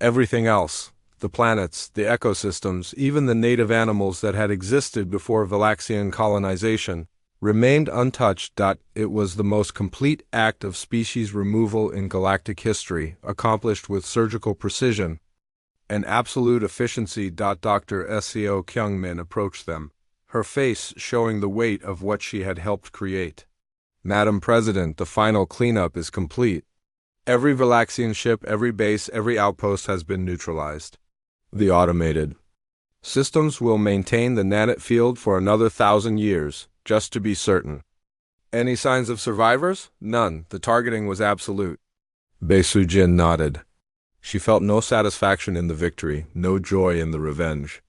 Everything else, the planets, the ecosystems, even the native animals that had existed before Valaxian colonization, remained untouched. It was the most complete act of species removal in galactic history, accomplished with surgical precision and absolute efficiency. Dr. Seo Kyungmin approached them, her face showing the weight of what she had helped create. "Madam President, the final cleanup is complete. Every Valaxian ship, every base, every outpost has been neutralized. The automated systems will maintain the nanite field for another 1,000 years, just to be certain." "Any signs of survivors?" "None. The targeting was absolute." Bae Jin nodded. She felt no satisfaction in the victory, no joy in the revenge.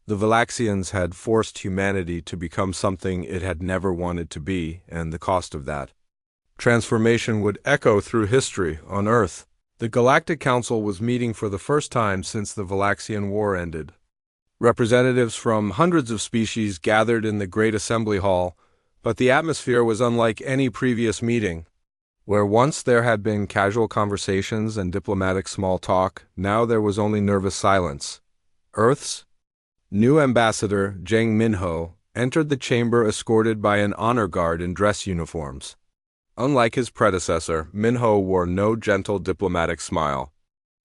The Valaxians had forced humanity to become something it had never wanted to be, and the cost of that transformation would echo through history on Earth. The Galactic Council was meeting for the first time since the Valaxian War ended. Representatives from hundreds of species gathered in the Great Assembly Hall, but the atmosphere was unlike any previous meeting. Where once there had been casual conversations and diplomatic small talk, now there was only nervous silence. Earth's new ambassador, Jang Minho, entered the chamber escorted by an honor guard in dress uniforms. Unlike his predecessor, Minho wore no gentle diplomatic smile.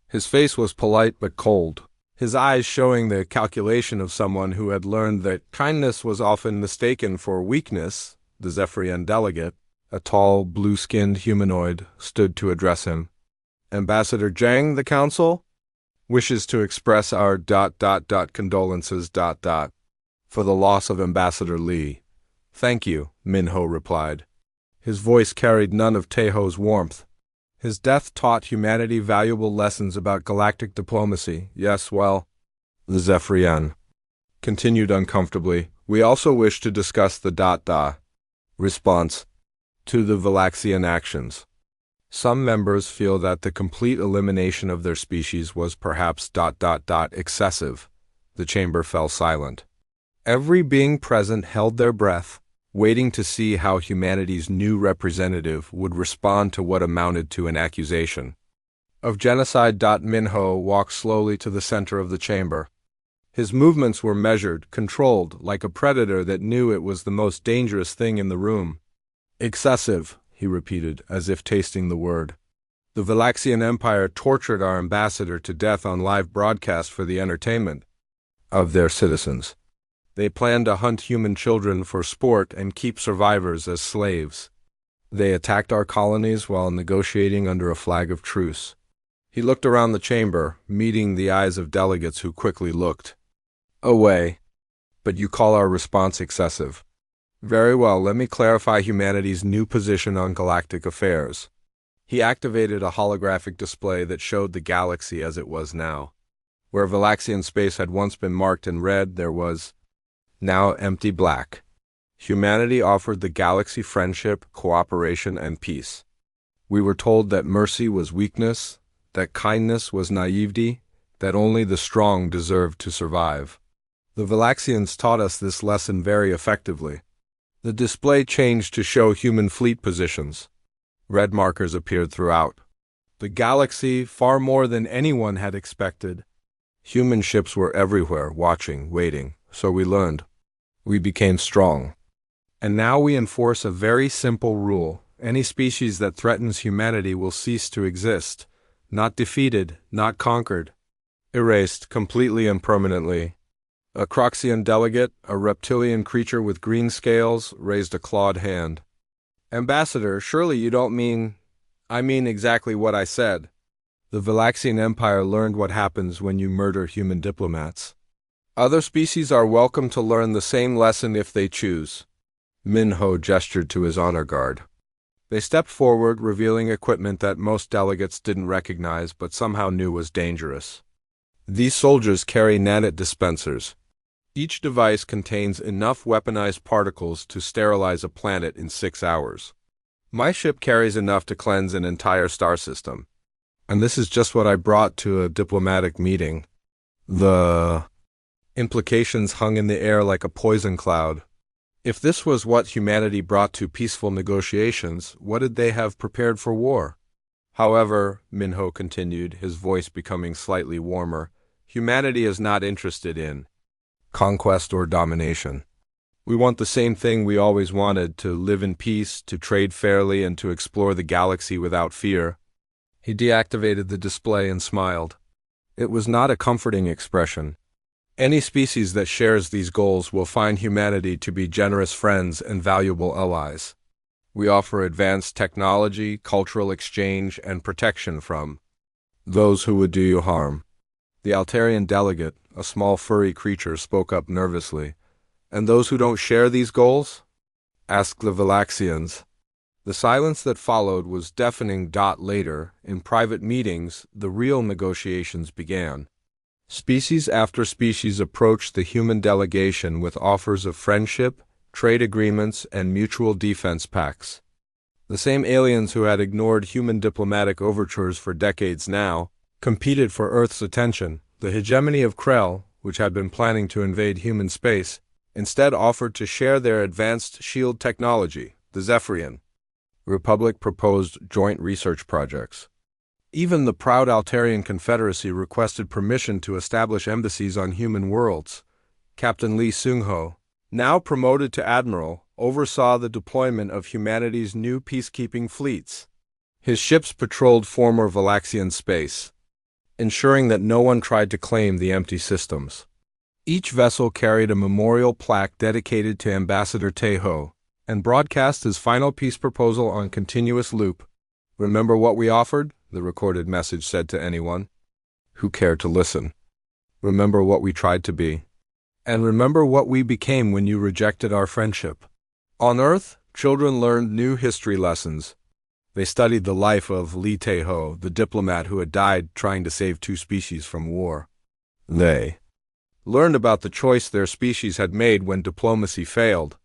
His face was polite but cold, his eyes showing the calculation of someone who had learned that kindness was often mistaken for weakness. The Zephyrian delegate, a tall, blue-skinned humanoid, stood to address him. "Ambassador Jang, the Council wishes to express our condolences for the loss of Ambassador Lee." "Thank you," Minho replied. His voice carried none of Taeho's warmth. His death taught humanity valuable lessons about galactic diplomacy. "Yes, well," the Zephyrian continued uncomfortably, "we also wish to discuss the response to the Valaxian actions. Some members feel that the complete elimination of their species was perhaps excessive." The chamber fell silent. Every being present held their breath, waiting to see how humanity's new representative would respond to what amounted to an accusation of genocide. Minho walked slowly to the center of the chamber. His movements were measured, controlled, like a predator that knew it was the most dangerous thing in the room. "Excessive," he repeated, as if tasting the word. "The Valaxian Empire tortured our ambassador to death on live broadcast for the entertainment of their citizens. They planned to hunt human children for sport and keep survivors as slaves. They attacked our colonies while negotiating under a flag of truce." He looked around the chamber, meeting the eyes of delegates who quickly looked away. "But you call our response excessive? Very well, let me clarify humanity's new position on galactic affairs." He activated a holographic display that showed the galaxy as it was now. Where Valaxian space had once been marked in red, there was now empty black. Humanity offered the galaxy friendship, cooperation, and peace. We were told that mercy was weakness, that kindness was naivety, that only the strong deserved to survive. The Valaxians taught us this lesson very effectively. The display changed to show human fleet positions. Red markers appeared throughout the galaxy, far more than anyone had expected. Human ships were everywhere, watching, waiting, so we learned. We became strong. And now we enforce a very simple rule. Any species that threatens humanity will cease to exist. Not defeated, not conquered. Erased, completely and permanently. A Croxian delegate, a reptilian creature with green scales, raised a clawed hand. Ambassador, surely you don't mean... I mean exactly what I said. The Valaxian Empire learned what happens when you murder human diplomats. Other species are welcome to learn the same lesson if they choose. Minho gestured to his honor guard. They stepped forward, revealing equipment that most delegates didn't recognize but somehow knew was dangerous. These soldiers carry nanite dispensers. Each device contains enough weaponized particles to sterilize a planet in 6 hours. My ship carries enough to cleanse an entire star system. And this is just what I brought to a diplomatic meeting. The implications hung in the air like a poison cloud. If this was what humanity brought to peaceful negotiations, what did they have prepared for war? However, Minho continued, his voice becoming slightly warmer, humanity is not interested in conquest or domination. We want the same thing we always wanted, to live in peace, to trade fairly, and to explore the galaxy without fear. He deactivated the display and smiled. It was not a comforting expression. Any species that shares these goals will find humanity to be generous friends and valuable allies. We offer advanced technology, cultural exchange, and protection from those who would do you harm. The Altarian delegate, a small furry creature, spoke up nervously. And those who don't share these goals? Asked the Valaxians. The silence that followed was deafening. Later, in private meetings, the real negotiations began. Species after species approached the human delegation with offers of friendship, trade agreements, and mutual defense pacts. The same aliens who had ignored human diplomatic overtures for decades now competed for Earth's attention. The hegemony of Krell, which had been planning to invade human space, instead offered to share their advanced shield technology. The Zephyrian Republic proposed joint research projects. Even the proud Altarian Confederacy requested permission to establish embassies on human worlds. Captain Lee Seung-ho, now promoted to admiral, oversaw the deployment of humanity's new peacekeeping fleets. His ships patrolled former Valaxian space, ensuring that no one tried to claim the empty systems. Each vessel carried a memorial plaque dedicated to Ambassador Taeho, and broadcast his final peace proposal on continuous loop. Remember what we offered? The recorded message said to anyone who cared to listen. Remember what we tried to be. And remember what we became when you rejected our friendship. On Earth, children learned new history lessons. They studied the life of Lee Taeho, the diplomat who had died trying to save 2 species from war. They learned about the choice their species had made when diplomacy failed.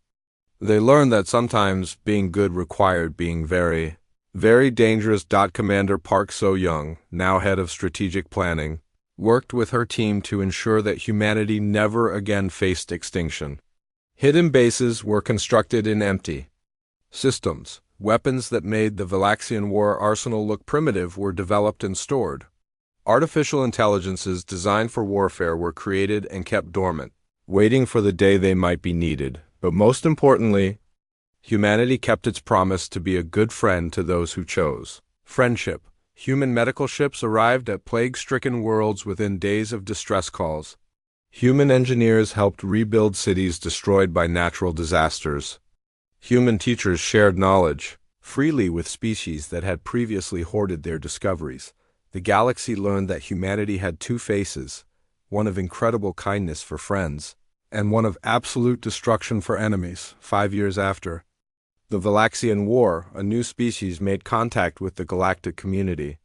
They learned that sometimes being good required being very, very dangerous. Commander Park So-young, now head of strategic planning, worked with her team to ensure that humanity never again faced extinction. Hidden bases were constructed in empty systems. Weapons that made the Valaxian war arsenal look primitive were developed and stored. Artificial intelligences designed for warfare were created and kept dormant, waiting for the day they might be needed. But most importantly, humanity kept its promise to be a good friend to those who chose friendship. Human medical ships arrived at plague-stricken worlds within days of distress calls. Human engineers helped rebuild cities destroyed by natural disasters. Human teachers shared knowledge freely with species that had previously hoarded their discoveries. The galaxy learned that humanity had 2 faces, one of incredible kindness for friends, and one of absolute destruction for enemies. 5 years after the Valaxian War, a new species made contact with the galactic community.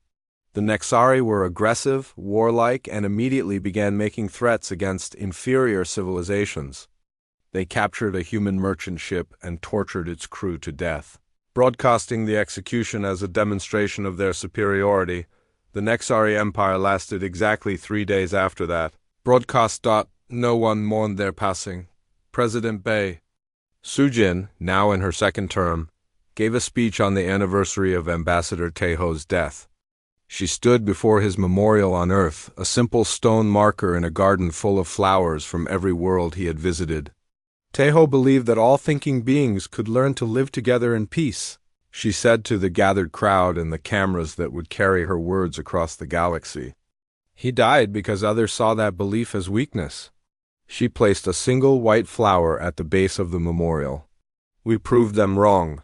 The Nexari were aggressive, warlike, and immediately began making threats against inferior civilizations. They captured a human merchant ship and tortured its crew to death, broadcasting the execution as a demonstration of their superiority. The Nexari Empire lasted exactly 3 days after that. Broadcast. No one mourned their passing. President Bae Sujin, now in her second term, gave a speech on the anniversary of Ambassador Tejo's death. She stood before his memorial on Earth, a simple stone marker in a garden full of flowers from every world he had visited. Tejo believed that all thinking beings could learn to live together in peace, she said to the gathered crowd and the cameras that would carry her words across the galaxy. He died because others saw that belief as weakness. She placed a single white flower at the base of the memorial. We proved them wrong.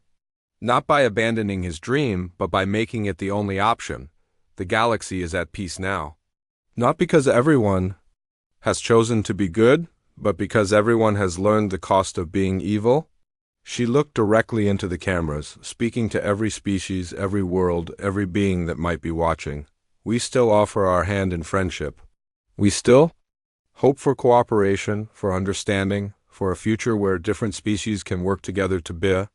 Not by abandoning his dream, but by making it the only option. The galaxy is at peace now. Not because everyone has chosen to be good, but because everyone has learned the cost of being evil. She looked directly into the cameras, speaking to every species, every world, every being that might be watching. We still offer our hand in friendship. We still hope for cooperation, for understanding, for a future where different species can work together to be